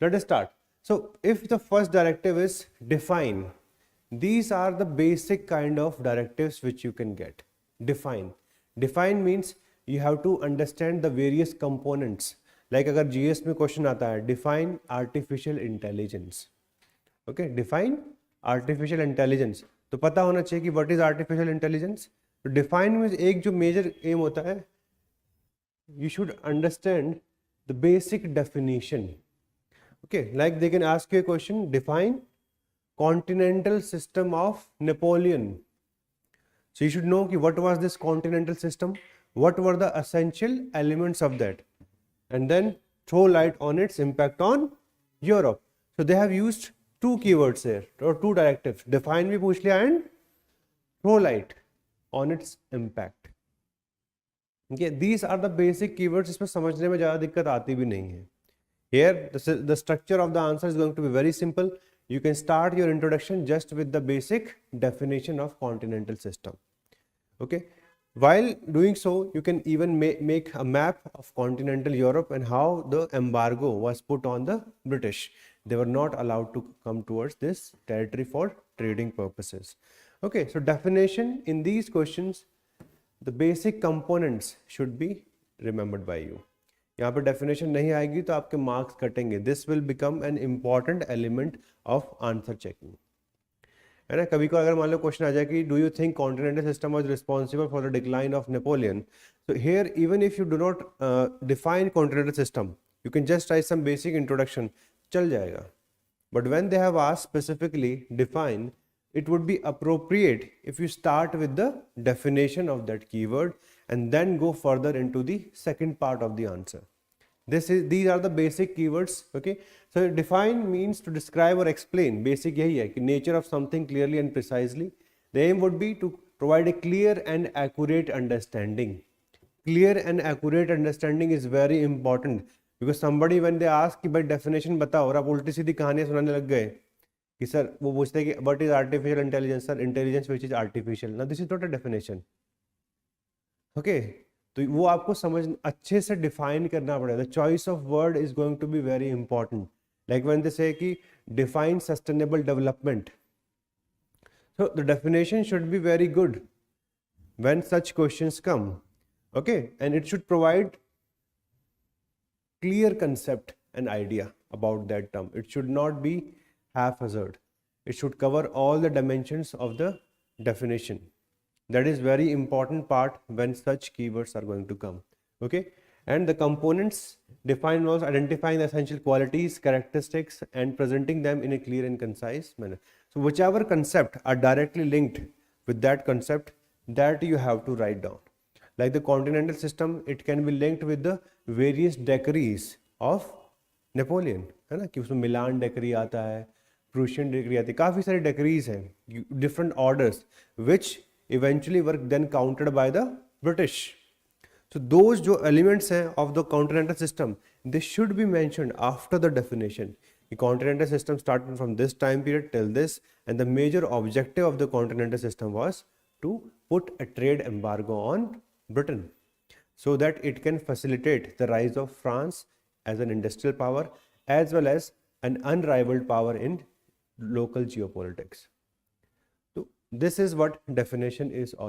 let us start. So if the first directive is define, these are the basic kind of directives which you can get. Define means you have to understand the various components. Like अगर GS में question आता है, define artificial intelligence. Okay, define artificial intelligence. तो पता होना चाहिए कि what is artificial intelligence. तो define में एक जो major aim होता है, you should understand the basic definition. Okay, like they can ask you a question, define continental system of Napoleon. So you should know what was this continental system, what were the essential elements of that, and then throw light on its impact on Europe. So they have used two keywords here, or two directives. Define भी पूछ लिया and throw light on its impact. Okay, these are the basic keywords. इसमें समझने में ज़्यादा दिक्कत आती भी नहीं है. Here the structure of the answer is going to be very simple. You can start your introduction just with the basic definition of continental system. Okay, while doing so, you can even make a map of continental Europe and how the embargo was put on the British. They were not allowed to come towards this territory for trading purposes. Okay, so definition in these questions, the basic components should be remembered by you. यहाँ पर definition नहीं आएगी तो आपके marks कटेंगे. This will become an important element of answer checking, है ना. कभी को अगर मान लो क्वेश्चन आ जाए कि do you think continental system was responsible for the decline of Napoleon, so here even if you do not define continental system, you can just write some basic introduction, चल जाएगा. But when they have asked specifically define, it would be appropriate if you start with the definition of that keyword and then go further into the second part of the answer. These are the basic keywords. Okay, so define means to describe or explain. Basic यही है कि nature of something clearly and precisely. The aim would be to provide a clear and accurate understanding. Clear and accurate understanding is very important because somebody when they ask कि भाई definition बताओ और आप उल्टी सीधी कहानियाँ सुनाने लग गए कि सर वो पूछते हैं कि what is artificial intelligence, sir intelligence which is artificial. Now this is not a definition. Okay, तो वो आपको समझ अच्छे से डिफाइन करना पड़ेगा. The choice of word is going to be very important. Like when they say कि define sustainable development, so the definition should be very good when such questions come. Okay, and it should provide clear concept and idea about that term. It should not be haphazard. It should cover all the dimensions of the definition. That is very important part when such keywords are going to come. Okay, and the components define was identifying the essential qualities, characteristics, and presenting them in a clear and concise manner. So whichever concept are directly linked with that concept, that you have to write down. Like the continental system, it can be linked with the various decrees of Napoleon, है ना, कि उसमें मिलान decree आता है, Prussian decree आती है, काफ़ी सारे डेक्रीज हैं, different orders, which eventually were then countered by the British. So those जो elements हैं of the continental system, they should be mentioned after the definition. The continental system started from this time period till this, and the major objective of the continental system was to put a trade embargo on Britain so that it can facilitate the rise of France as an industrial power as well as an unrivaled power in local geopolitics. This is what definition is all